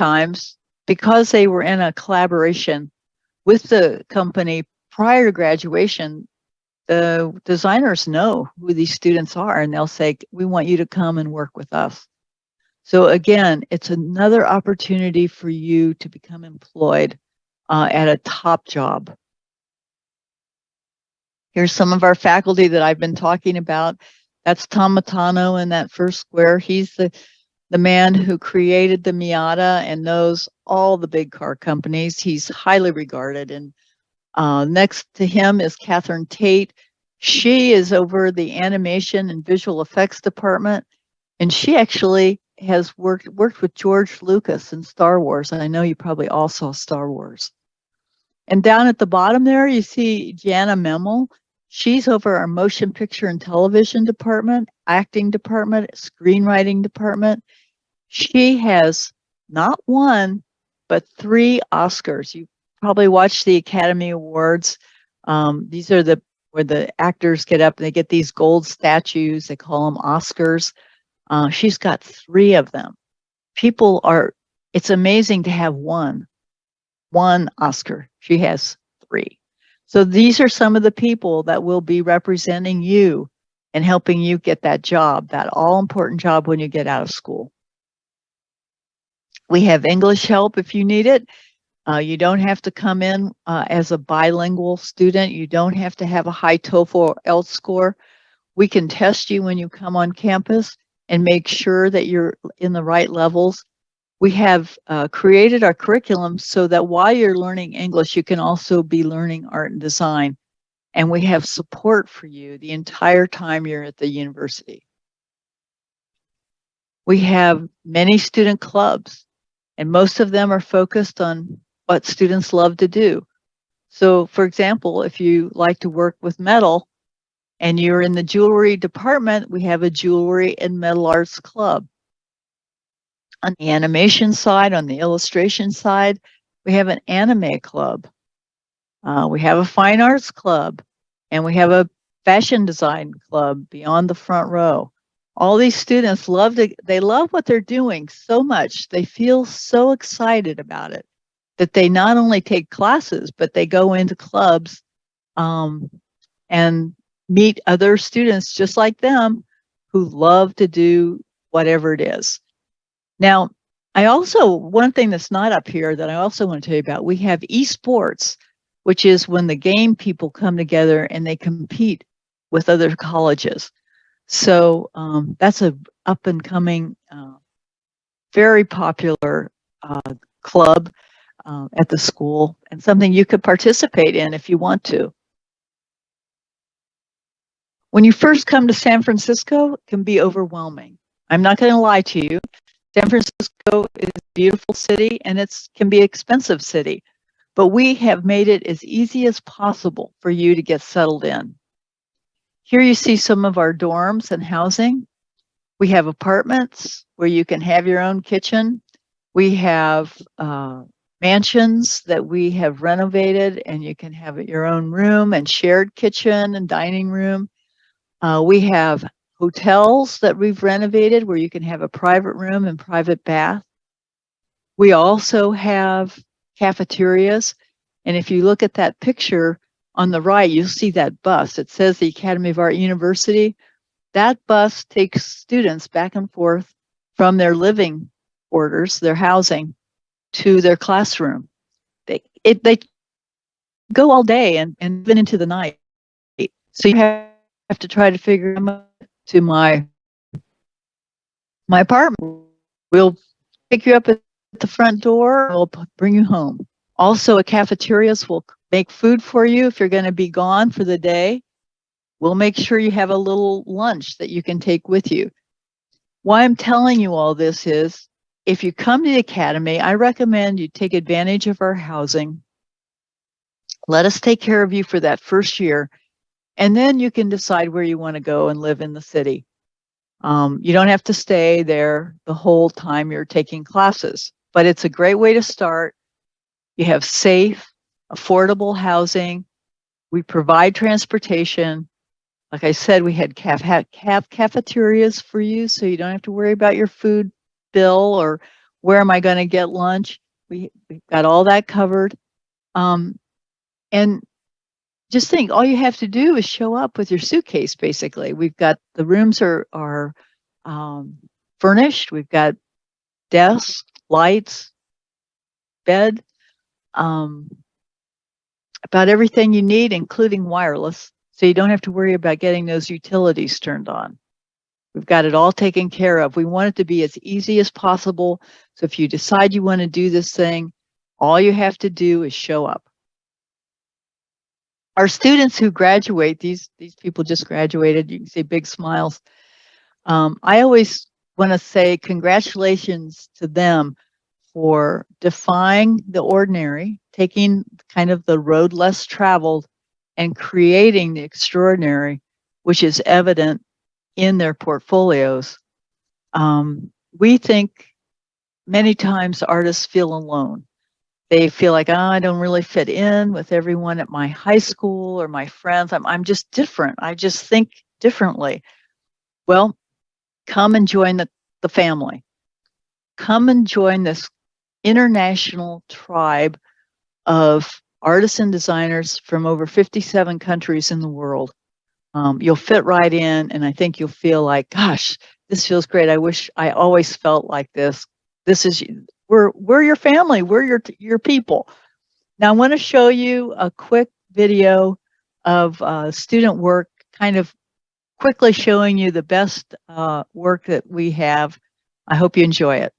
times, because they were in a collaboration with the company prior to graduation, the designers know who these students are, and they'll say, we want you to come and work with us. So again, it's another opportunity for you to become employed at a top job. Here's some of our faculty that I've been talking about. That's Tom Matano in that first square. He's the man who created the Miata and knows all the big car companies. He's highly regarded. And next to him is Catherine Tate. She is over the animation and visual effects department, and she actually has worked with George Lucas in Star Wars. And I know you probably all saw Star Wars. And down at the bottom there, you see Jana Memel. She's over our motion picture and television department, acting department, screenwriting department. She has not one, but 3 Oscars. You probably watched the Academy Awards. These are where the actors get up and they get these gold statues. They call them Oscars. She's got 3 of them. It's amazing to have one Oscar. She has 3. So these are some of the people that will be representing you and helping you get that job, that all-important job when you get out of school. We have English help if you need it. You don't have to come in as a bilingual student. You don't have to have a high TOEFL or IELTS score. We can test you when you come on campus and make sure that you're in the right levels. We have created our curriculum so that while you're learning English, you can also be learning art and design. And we have support for you the entire time you're at the university. We have many student clubs, and most of them are focused on what students love to do. So, for example, if you like to work with metal and you're in the jewelry department, we have a jewelry and metal arts club. On the animation side, on the illustration side, we have an anime club. We have a fine arts club, and we have a fashion design club beyond the front row. All these students love what they're doing so much. They feel so excited about it that they not only take classes, but they go into clubs and meet other students just like them who love to do whatever it is. Now, one thing that's not up here that I also want to tell you about, we have esports, which is when the game people come together and they compete with other colleges. So that's a up and coming, very popular club at the school, and something you could participate in if you want to. When you first come to San Francisco, it can be overwhelming. I'm not going to lie to you. San Francisco is a beautiful city, and it can be an expensive city, but we have made it as easy as possible for you to get settled in. Here you see some of our dorms and housing. We have apartments where you can have your own kitchen. We have mansions that we have renovated, and you can have your own room and shared kitchen and dining room. We have hotels that we've renovated where you can have a private room and private bath. We also have cafeterias. And if you look at that picture on the right, you'll see that bus. It says the Academy of Art University. That bus takes students back and forth from their living quarters, their housing, to their classroom. They go all day and even into the night. So you have to try to figure out to my apartment. We'll pick you up at the front door. We'll bring you home. Also, cafeterias will make food for you if you're going to be gone for the day. We'll make sure you have a little lunch that you can take with you. Why I'm telling you all this is, if you come to the Academy, I recommend you take advantage of our housing. Let us take care of you for that first year, and then you can decide where you want to go and live in the city. You don't have to stay there the whole time you're taking classes, but it's a great way to start. You have safe, affordable housing. We provide transportation. Like I said, we had cafeterias for you, so you don't have to worry about your food bill or Where am I going to get lunch? We've got all that covered. And just think, all you have to do is show up with your suitcase. Basically, we've got the rooms are furnished. We've got desks, lights, bed, um, about everything you need, including wireless. So you don't have to worry about getting those utilities turned on. We've got it all taken care of. We want it to be as easy as possible. So if you decide you want to do this thing, all you have to do is show up. Our students who graduate, these people just graduated, you can see big smiles. I always want to say congratulations to them for defying the ordinary, taking kind of the road less traveled and creating the extraordinary, which is evident in their portfolios. We think many times artists feel alone. They feel like, oh, I don't really fit in with everyone at my high school or my friends. I'm just different. I just think differently. Well, come and join the family. Come and join this international tribe of artists and designers from over 57 countries in the world. You'll fit right in, and I think you'll feel like, gosh, this feels great. I wish I always felt like this. This is we're your family. We're your people. Now I want to show you a quick video of student work, kind of quickly showing you the best work that we have. I hope you enjoy it.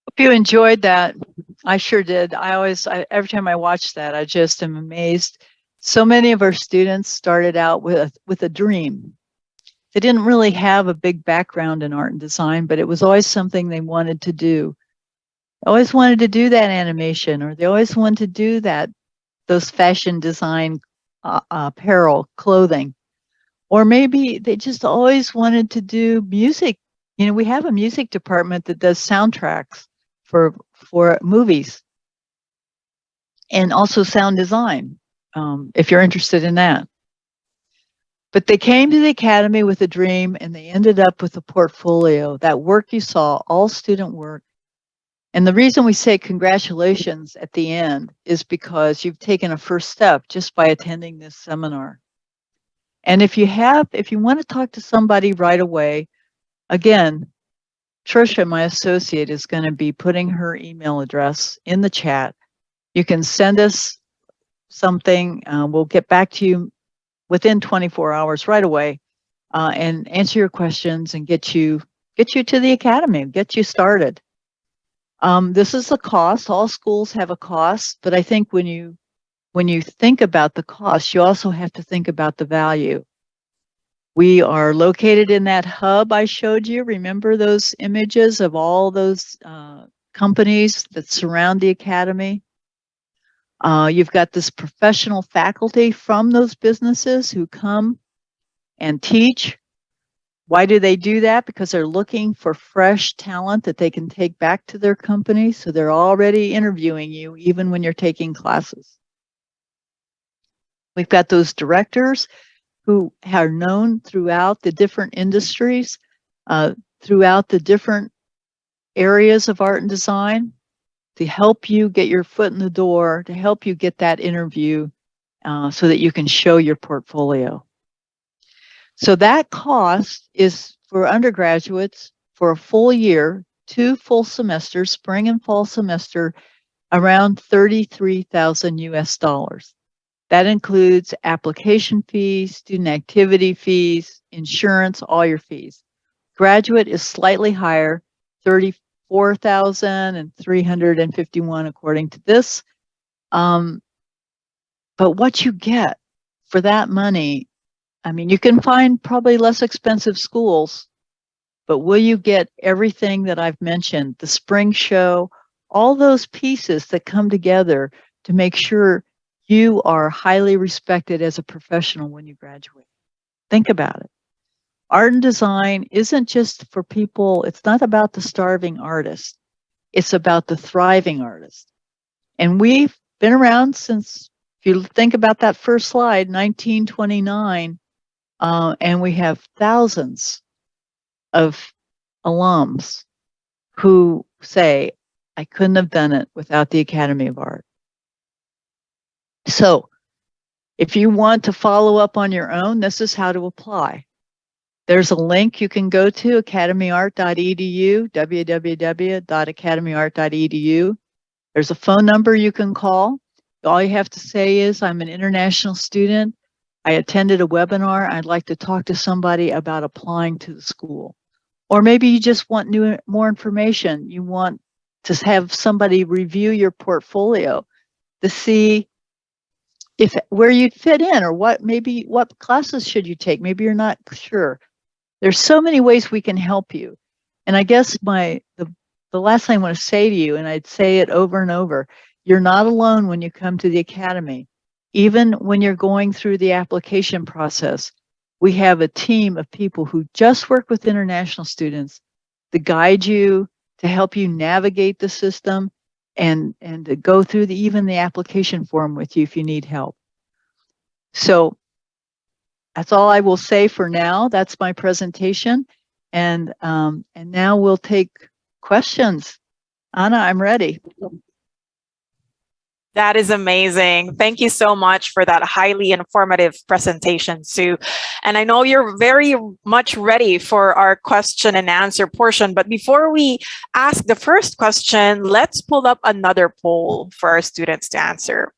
Hope you enjoyed that. I sure did. Every time I watch that, I just am amazed. So many of our students started out with a dream. They didn't really have a big background in art and design, but it was always something they wanted to do. They always wanted to do that animation, or they always wanted to do those fashion design apparel, clothing. Or maybe they just always wanted to do music. You know, we have a music department that does soundtracks for movies and also sound design, if you're interested in that. But they came to the academy with a dream and they ended up with a portfolio. That work you saw, all student work. And the reason we say congratulations at the end is because you've taken a first step just by attending this seminar. And if you want to talk to somebody right away, again, Trisha, my associate, is going to be putting her email address in the chat. You can send us something. We'll get back to you within 24 hours right away and answer your questions and get you to the academy, get you started. This is a cost. All schools have a cost, but I think when you think about the cost, you also have to think about the value. We are located in that hub I showed you. Remember those images of all those companies that surround the academy? You've got this professional faculty from those businesses who come and teach. Why do they do that? Because they're looking for fresh talent that they can take back to their company. So they're already interviewing you even when you're taking classes. We've got those directors who are known throughout the different industries, throughout the different areas of art and design to help you get your foot in the door, to help you get that interview so that you can show your portfolio. So that cost is for undergraduates for a full year, 2 full semesters, spring and fall semester, around 33,000 US dollars. That includes application fees, student activity fees, insurance, all your fees. Graduate is slightly higher, 34,351 according to this. But what you get for that money, I mean, you can find probably less expensive schools, but will you get everything that I've mentioned, the spring show, all those pieces that come together to make sure you are highly respected as a professional when you graduate? Think about it. Art and design isn't just for people, it's not about the starving artist. It's about the thriving artist. And we've been around since, if you think about that first slide, 1929, and we have thousands of alums who say, I couldn't have done it without the Academy of Art. So if you want to follow up on your own, this is how to apply. There's a link you can go to, academyart.edu, www.academyart.edu. There's a phone number you can call. All you have to say is, I'm an international student. I attended a webinar. I'd like to talk to somebody about applying to the school. Or maybe you just want more information. You want to have somebody review your portfolio to see where you'd fit in, or what classes should you take. Maybe you're not sure. There's so many ways we can help you. And I guess the last thing I want to say to you, and I'd say it over and over, you're not alone when you come to the academy. Even when you're going through the application process, we have a team of people who just work with international students to guide you, to help you navigate the system, and to go through even the application form with you if you need help. So that's all I will say for now. That's my presentation. And now we'll take questions. Anna, I'm ready. That is amazing. Thank you so much for that highly informative presentation, Sue. And I know you're very much ready for our question and answer portion. But before we ask the first question, let's pull up another poll for our students to answer.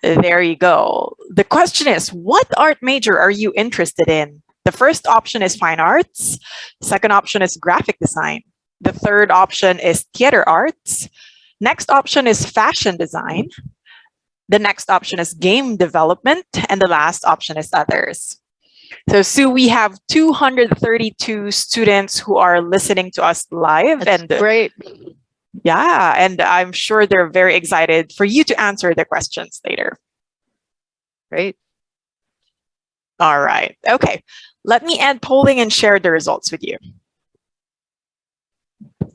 There you go. The question is, what art major are you interested in? The first option is fine arts. Second option is graphic design. The third option is theater arts. Next option is fashion design. The next option is game development. And the last option is others. So, Sue, we have 232 students who are listening to us live. That's great. Yeah, and I'm sure they're very excited for you to answer their questions later. Great. All right. Okay. Let me end polling and share the results with you.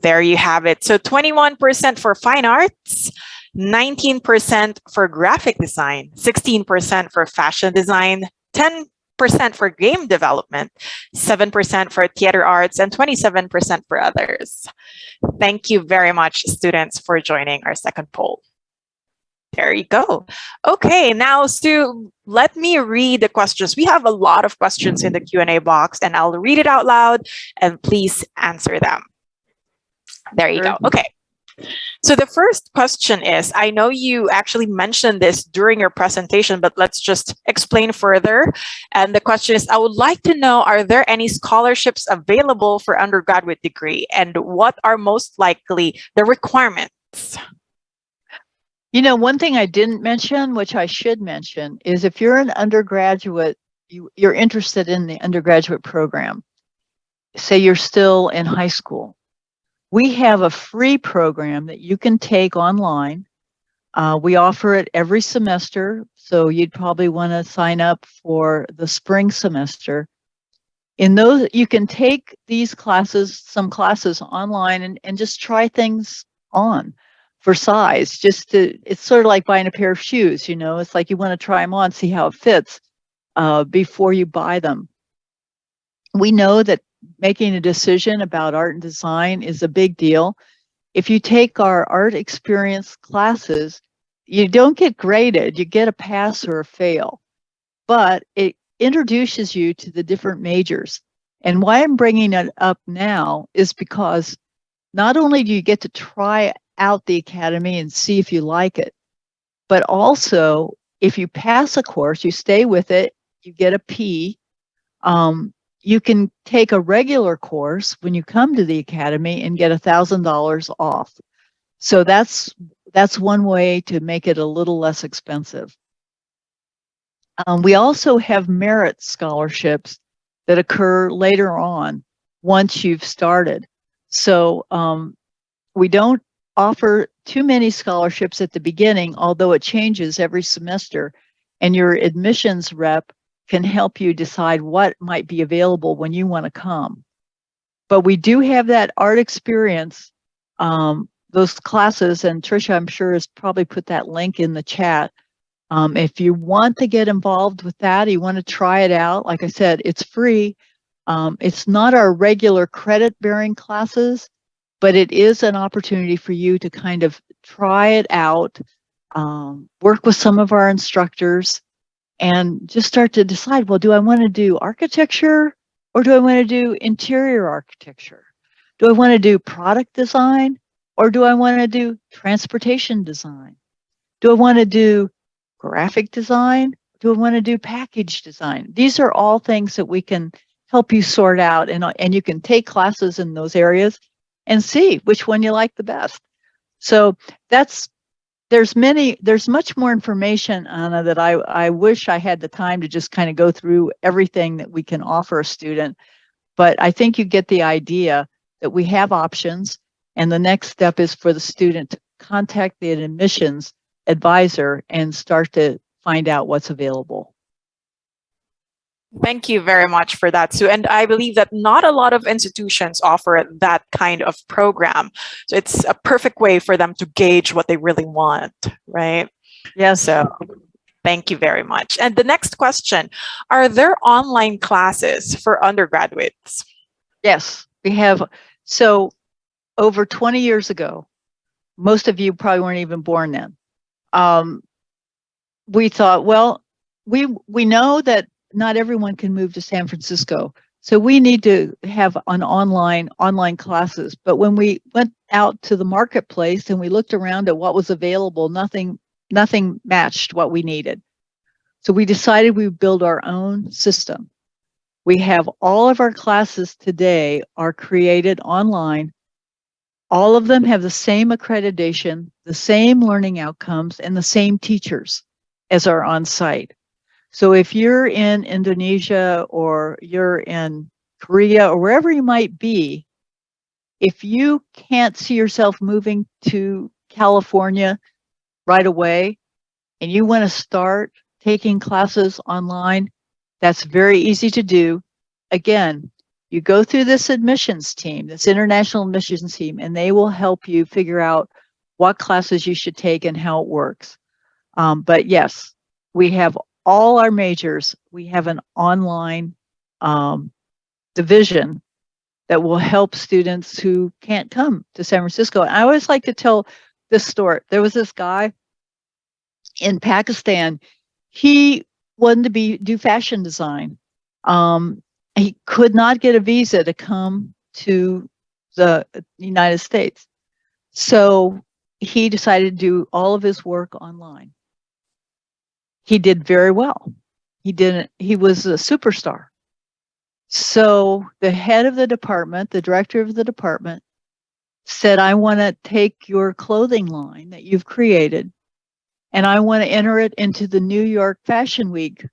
There you have it. So 21% for fine arts, 19% for graphic design, 16% for fashion design, 10% for game development, 7% for theater arts, and 27% for others. Thank you very much, students, for joining our second poll. There you go. Okay, now Stu, let me read the questions. We have a lot of questions in the Q&A box, and I'll read it out loud, and please answer them. There you go. Okay. So the first question is, I know you actually mentioned this during your presentation, but let's just explain further. And the question is, I would like to know, are there any scholarships available for undergraduate degree? And what are most likely the requirements? You know, one thing I didn't mention, which I should mention, is if you're an undergraduate, you're interested in the undergraduate program, say you're still in high school, we have a free program that you can take online. We offer it every semester, so you'd probably want to sign up for the spring semester. In those, you can take these classes, some classes online, and just try things on for size. It's sort of like buying a pair of shoes, you know, it's like you want to try them on, see how it fits before you buy them. We know that making a decision about art and design is a big deal. If you take our art experience classes, you don't get graded, you get a pass or a fail, but it introduces you to the different majors. And why I'm bringing it up now is because not only do you get to try out the academy and see if you like it, but also if you pass a course, you stay with it, you get a P. You can take a regular course when you come to the academy and get $1,000 off. So that's one way to make it a little less expensive. We also have merit scholarships that occur later on once you've started. So we don't offer too many scholarships at the beginning, although it changes every semester, and your admissions rep can help you decide what might be available when you want to come. But we do have that art experience, those classes, and Tricia, I'm sure, has probably put that link in the chat. If you want to get involved with that, you want to try it out, like I said, it's free. It's not our regular credit-bearing classes, but it is an opportunity for you to kind of try it out, work with some of our instructors, and just start to decide, well, do I want to do architecture or do I want to do interior architecture? Do I want to do product design or do I want to do transportation design? Do I want to do graphic design? Do I want to do package design? These are all things that we can help you sort out, and you can take classes in those areas and see which one you like the best. So there's much more information, Anna, that I wish I had the time to just kind of go through everything that we can offer a student. But I think you get the idea that we have options, and the next step is for the student to contact the admissions advisor and start to find out what's available. Thank you very much for that, Sue. And I believe that not a lot of institutions offer that kind of program. So it's a perfect way for them to gauge what they really want, right? Yes. So thank you very much. And the next question, are there online classes for undergraduates? Yes, we have. So over 20 years ago, most of you probably weren't even born then. We thought, well, we know that not everyone can move to San Francisco, so we need to have an online classes. But when we went out to the marketplace and we looked around at what was available, nothing matched what we needed. So we decided we would build our own system. We have all of our classes today are created online. All of them have the same accreditation, the same learning outcomes, and the same teachers as are on site. So if you're in Indonesia or you're in Korea or wherever you might be, if you can't see yourself moving to California right away and you want to start taking classes online, that's very easy to do. Again, you go through this admissions team, this international admissions team, and they will help you figure out what classes you should take and how it works. But yes, we have all our majors, we have an online division that will help students who can't come to San Francisco. And I always like to tell this story. There was this guy in Pakistan. He wanted to do fashion design. He could not get a visa to come to the United States. So he decided to do all of his work online. He did very well. He was a superstar. So the head of the department, the director of the department, said, I want to take your clothing line that you've created and I want to enter it into the New York Fashion Week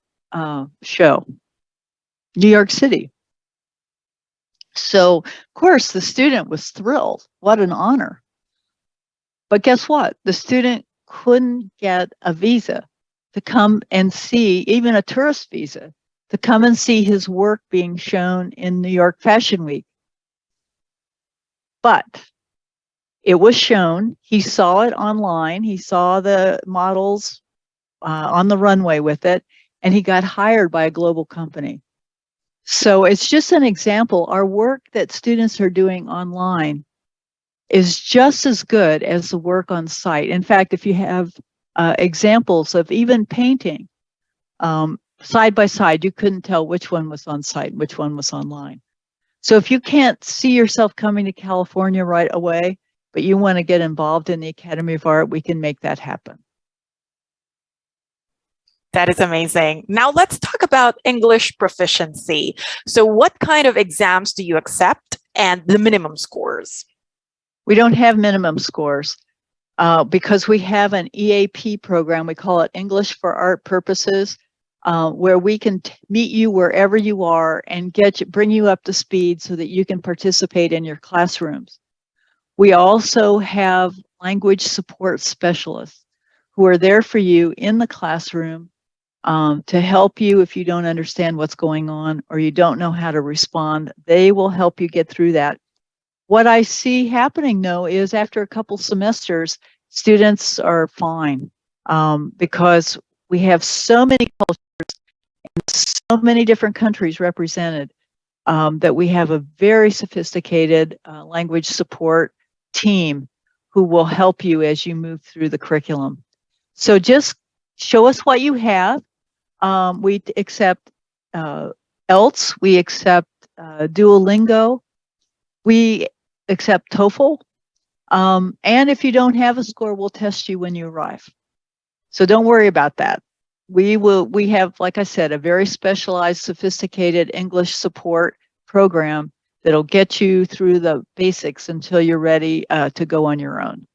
show, New York City. So, of course, the student was thrilled. What an honor. But guess what? The student couldn't get a visa to come and see, even a tourist visa, to come and see his work being shown in New York Fashion Week. But it was shown. He saw it online. He saw the models on the runway with it, and he got hired by a global company. So it's just an example. Our work that students are doing online is just as good as the work on site. In fact, if you have examples of even painting side by side, you couldn't tell which one was on site and which one was online. So if you can't see yourself coming to California right away, but you want to get involved in the Academy of Art, we can make that happen. That is amazing. Now let's talk about English proficiency. So what kind of exams do you accept and the minimum scores? We don't have minimum scores because we have an EAP program. We call it English for Art Purposes, where we can meet you wherever you are and bring you up to speed so that you can participate in your classrooms. We also have language support specialists who are there for you in the classroom to help you if you don't understand what's going on or you don't know how to respond. They will help you get through that. What I see happening, though, is after a couple semesters, students are fine because we have so many cultures and so many different countries represented that we have a very sophisticated language support team who will help you as you move through the curriculum. So just show us what you have. We accept ELTS, we accept Duolingo, we accept TOEFL, and if you don't have a score, we'll test you when you arrive. So don't worry about that. We have, like I said, a very specialized, sophisticated English support program that'll get you through the basics until you're ready to go on your own.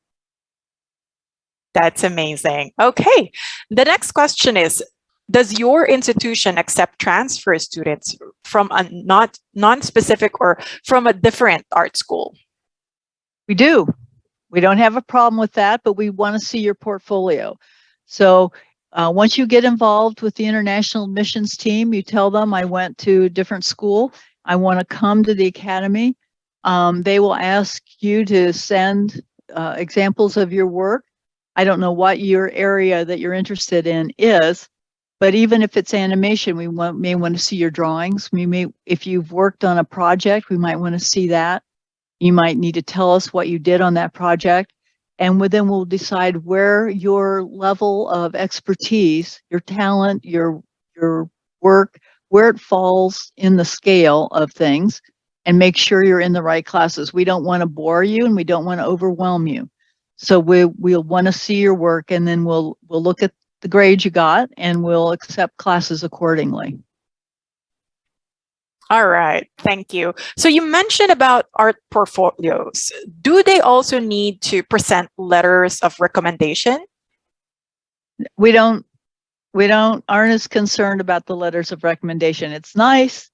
That's amazing. Okay. The next question is, does your institution accept transfer students from a non-specific or from a different art school? We do. We don't have a problem with that, but we want to see your portfolio. So once you get involved with the international admissions team, you tell them I went to a different school. I want to come to the academy. They will ask you to send examples of your work. I don't know what your area that you're interested in is, but even if it's animation, we may want to see your drawings. If you've worked on a project, we might want to see that. You might need to tell us what you did on that project. And then we'll decide where your level of expertise, your talent, your work, where it falls in the scale of things, and make sure you're in the right classes. We don't want to bore you and we don't want to overwhelm you. So we'll want to see your work, and then we'll look at the grades you got and we'll accept classes accordingly. All right, thank you. So you mentioned about art portfolios. Do they also need to present letters of recommendation? We aren't as concerned about the letters of recommendation. It's nice.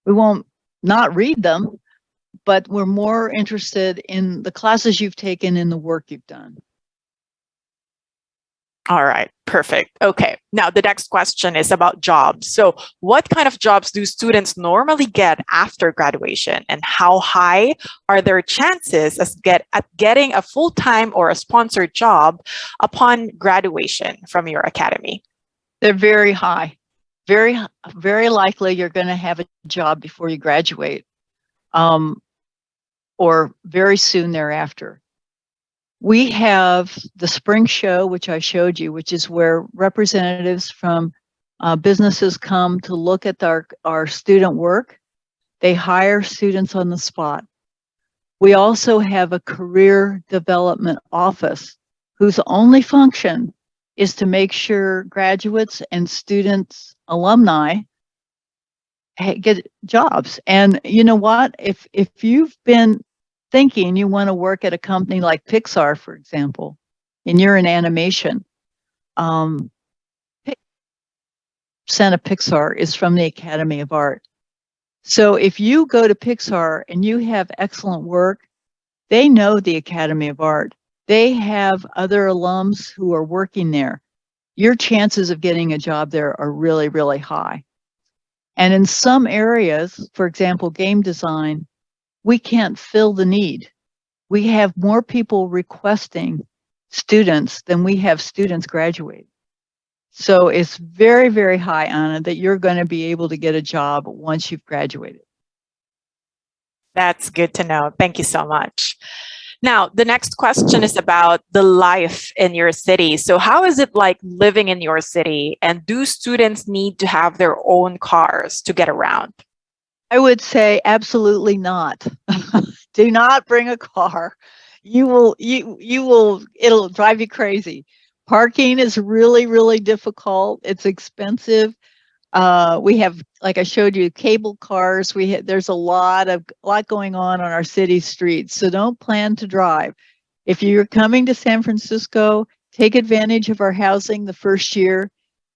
We won't not read them, but we're more interested in the classes you've taken and the work you've done. All right, perfect. Okay, now the next question is about jobs. So what kind of jobs do students normally get after graduation, and how high are their chances at getting a full-time or a sponsored job upon graduation from your academy? They're very high. Very, very likely you're going to have a job before you graduate, or very soon thereafter. We have the spring show, which I showed you, which is where representatives from businesses come to look at our student work. They hire students on the spot. We also have a career development office whose only function is to make sure graduates and students, alumni, get jobs. And you know what? If you've been thinking you want to work at a company like Pixar, for example, and you're in animation, um, percent of Pixar is from the Academy of Art. So if you go to Pixar and you have excellent work, they know the Academy of Art. They have other alums who are working there. Your chances of getting a job there are really, really high. And in some areas, for example, game design, we can't fill the need. We have more people requesting students than we have students graduating. So it's very, very high, Anna, that you're going to be able to get a job once you've graduated. That's good to know. Thank you so much. Now, the next question is about the life in your city. So, how is it like living in your city? And do students need to have their own cars to get around? I would say absolutely not. Do not bring a car. It'll drive you crazy. Parking is really, really difficult. It's expensive. We have, like I showed you, cable cars. There's a lot going on our city streets. So don't plan to drive. If you're coming to San Francisco, take advantage of our housing the first year.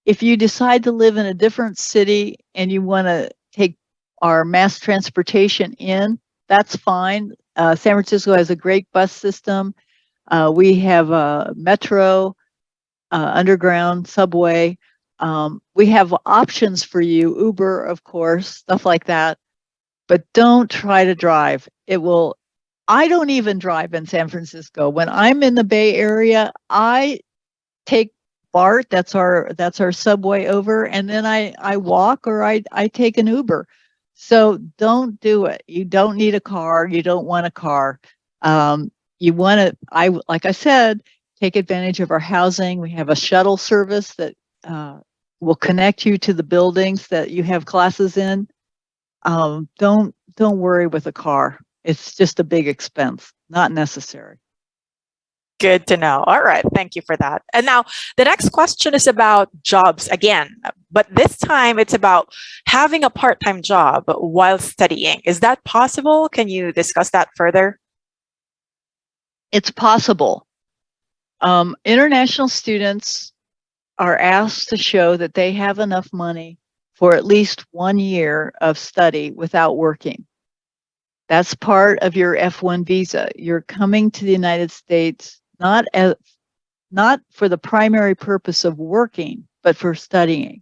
If you decide to live in a different city and you want to take our mass transportation in, that's fine. San Francisco has a great bus system. We have a metro, underground, subway. We have options for you, Uber, of course, stuff like that. But don't try to drive. I don't even drive in San Francisco. When I'm in the Bay Area, I take BART, that's our subway over, and then I walk or I take an Uber. So don't do it. You don't need a car. You don't want a car. You want to, like I said, take advantage of our housing. We have a shuttle service that will connect you to the buildings that you have classes in. Don't worry with a car. It's just a big expense, not necessary. Good to know. All right. Thank you for that. And now the next question is about jobs again, but this time it's about having a part time job while studying. Is that possible? Can you discuss that further? It's possible. International students are asked to show that they have enough money for at least 1 year of study without working. That's part of your F1 visa. You're coming to the United States not for the primary purpose of working, but for studying.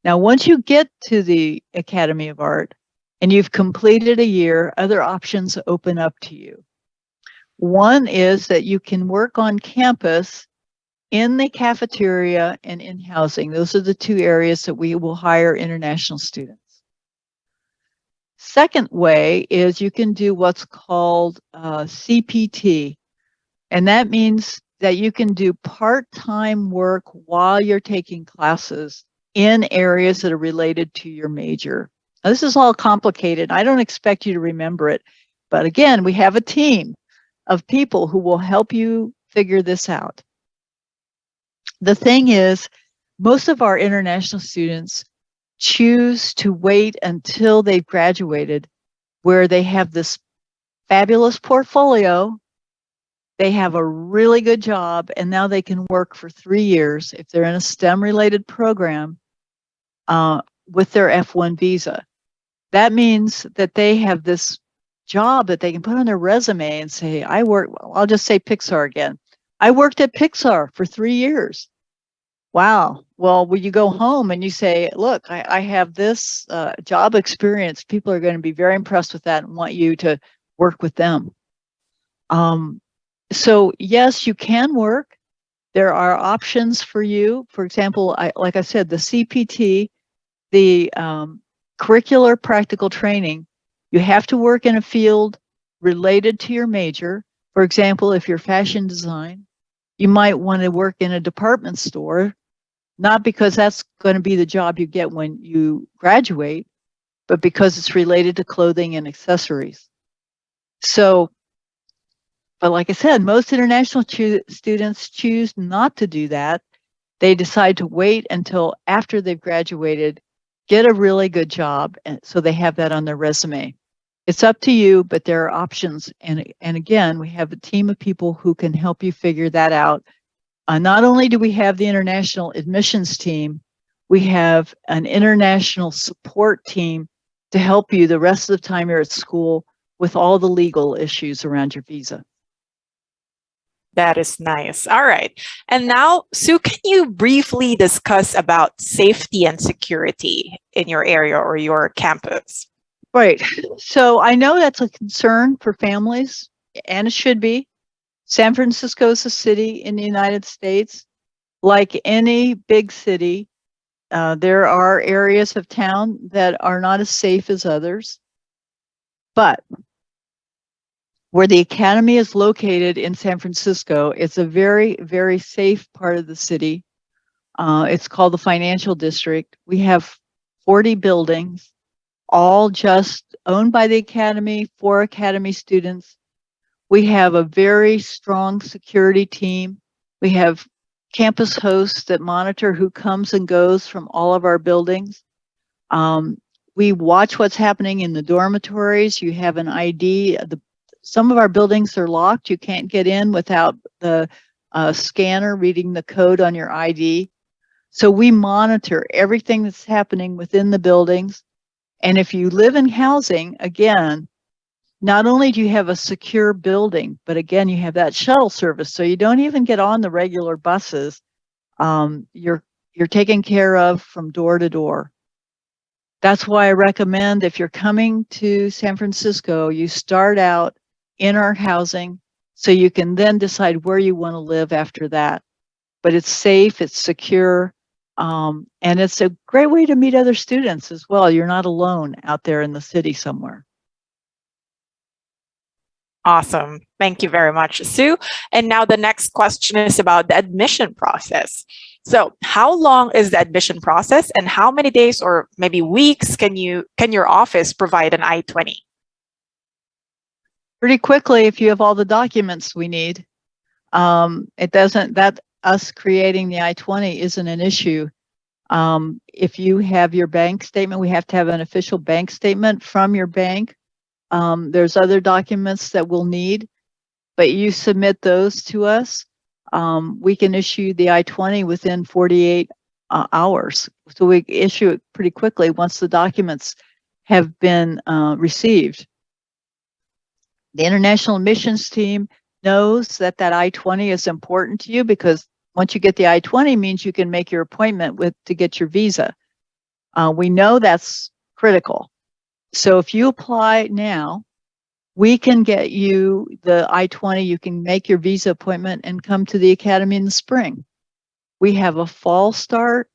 Now, once you get to the Academy of Art and you've completed a year, other options open up to you. One is that you can work on campus in the cafeteria and in housing. Those are the two areas that we will hire international students. Second way is you can do what's called CPT, and that means that you can do part-time work while you're taking classes in areas that are related to your major. Now, this is all complicated. I don't expect you to remember it, but again, we have a team of people who will help you figure this out. The thing is, most of our international students choose to wait until they've graduated, where they have this fabulous portfolio, they have a really good job, and now they can work for 3 years if they're in a STEM related program with their F1 visa. That means that they have this job that they can put on their resume and say, I'll just say Pixar again. I worked at Pixar for 3 years. Wow. Well, when you go home and you say, look, I have this job experience, people are going to be very impressed with that and want you to work with them. So yes, you can work. There are options for you. For example, like I said, the CPT, the curricular practical training, you have to work in a field related to your major. For example, if you're fashion design, you might want to work in a department store, not because that's going to be the job you get when you graduate, but because it's related to clothing and accessories. So, but like I said, most international students choose not to do that. They decide to wait until after they've graduated, get a really good job, and so they have that on their resume. It's up to you, but there are options. And again, we have a team of people who can help you figure that out. Not only do we have the international admissions team, we have an international support team to help you the rest of the time you're at school with all the legal issues around your visa. That is nice. All right. And now, Sue, can you briefly discuss about safety and security in your area or your campus? Right. So I know that's a concern for families, and it should be. San Francisco is a city in the United States. Like any big city, there are areas of town that are not as safe as others. But where the academy is located in San Francisco, it's a very, very safe part of the city. It's called the Financial District. We have 40 buildings, all just owned by the academy for academy students. We have a very strong security team. We have campus hosts that monitor who comes and goes from all of our buildings. We watch what's happening in the dormitories. You have an ID. Some of our buildings are locked. You can't get in without the scanner reading the code on your ID. So we monitor everything that's happening within the buildings. And if you live in housing, again, not only do you have a secure building, but again, you have that shuttle service. So you don't even get on the regular buses. You're taken care of from door to door. That's why I recommend if you're coming to San Francisco, you start out in our housing so you can then decide where you want to live after that. But it's safe, it's secure, and it's a great way to meet other students as well. You're not alone out there in the city somewhere. Awesome. Thank you very much, Sue. And now the next question is about the admission process. So how long is the admission process and how many days or maybe weeks can your office provide an I-20? Pretty quickly if you have all the documents we need. It doesn't, that us creating the I-20 isn't an issue. If you have your bank statement, we have to have an official bank statement from your bank. There's other documents that we'll need, but you submit those to us. We can issue the I-20 within 48 hours. So we issue it pretty quickly once the documents have been received. The international admissions team knows that I-20 is important to you because once you get the I-20 means you can make your appointment to get your visa. We know that's critical. So if you apply now, we can get you the I-20. You can make your visa appointment and come to the academy in the spring. We have a fall start.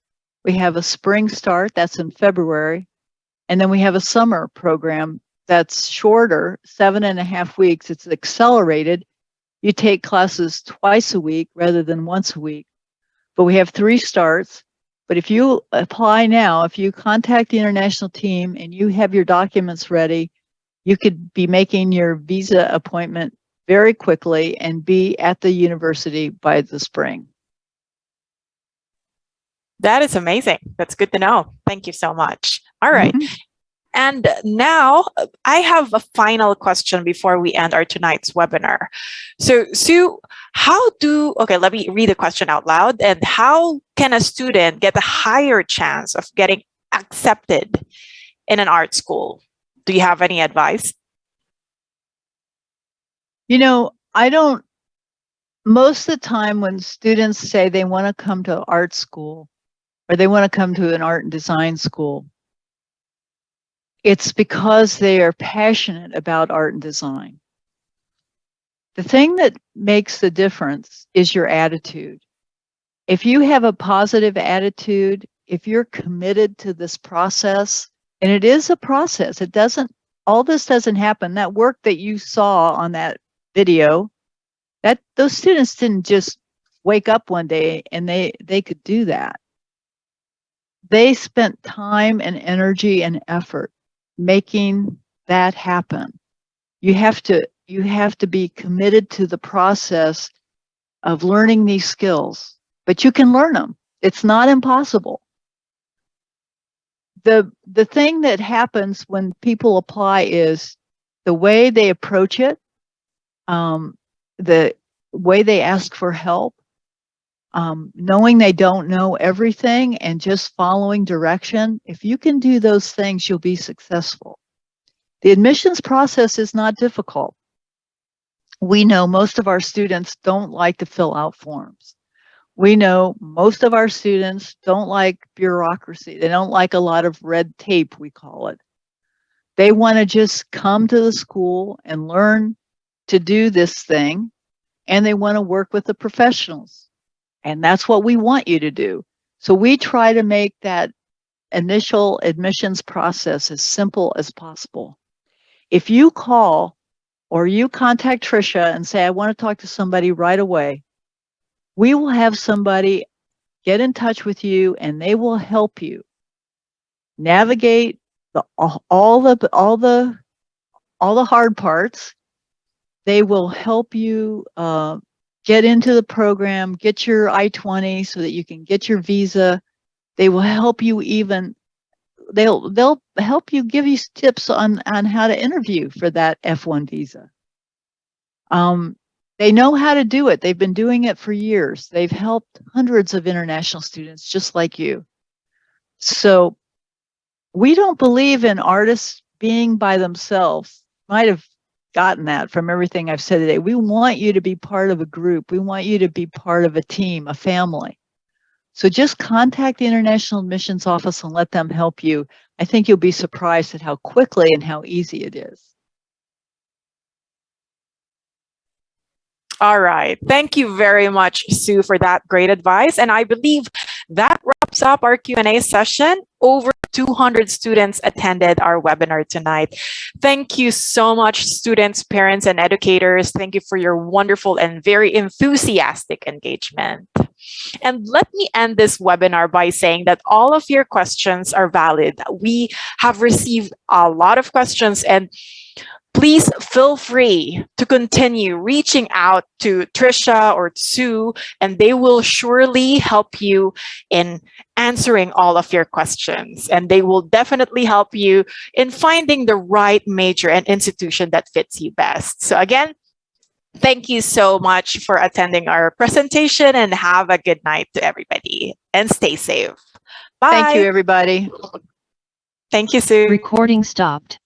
We have a spring start. That's in February. And then we have a summer program that's shorter, 7.5 weeks. It's accelerated. You take classes twice a week rather than once a week. But we have 3 starts. But if you apply now, if you contact the international team and you have your documents ready, you could be making your visa appointment very quickly and be at the university by the spring. That is amazing. That's good to know. Thank you so much. All right. Mm-hmm. And now I have a final question before we end our tonight's webinar. So Sue, let me read the question out loud. And how can a student get a higher chance of getting accepted in an art school? Do you have any advice? You know, most of the time when students say they want to come to art school or they want to come to an art and design school, it's because they are passionate about art and design. The thing that makes the difference is your attitude. If you have a positive attitude, if you're committed to this process, and it is a process, all this doesn't happen. That work that you saw on that video, those students didn't just wake up one day and they could do that. They spent time and energy and effort making that happen. You have to be committed to the process of learning these skills, but you can learn them. It's not impossible. The thing that happens when people apply is the way they approach it, the way they ask for help, knowing they don't know everything and just following direction. If you can do those things, you'll be successful. The admissions process is not difficult. We know most of our students don't like to fill out forms. We know most of our students don't like bureaucracy. They don't like a lot of red tape, we call it. They want to just come to the school and learn to do this thing, and they want to work with the professionals. And that's what we want you to do. So we try to make that initial admissions process as simple as possible. If you call or you contact Tricia and say, I want to talk to somebody right away, we will have somebody get in touch with you and they will help you navigate all the hard parts. They will help you get into the program, get your I-20 so that you can get your visa. They will help you they'll help you, give you tips on how to interview for that F1 visa. They know how to do it. They've been doing it for years. They've helped hundreds of international students just like you. So we don't believe in artists being by themselves. Might have gotten that from everything I've said today. We want you to be part of a group. We want you to be part of a team, a family. So just contact the International Admissions Office and let them help you. I think you'll be surprised at how quickly and how easy it is. All right. Thank you very much, Sue, for that great advice. And I believe that wraps up our Q&A session. Over 200 students attended our webinar tonight. Thank you so much, students, parents, and educators. Thank you for your wonderful and very enthusiastic engagement. And let me end this webinar by saying that all of your questions are valid. We have received a lot of questions, and please feel free to continue reaching out to Tricia or Sue, and they will surely help you in answering all of your questions. And they will definitely help you in finding the right major and institution that fits you best. So again, thank you so much for attending our presentation, and have a good night to everybody, and stay safe. Bye. Thank you, everybody. Thank you, Sue. Recording stopped.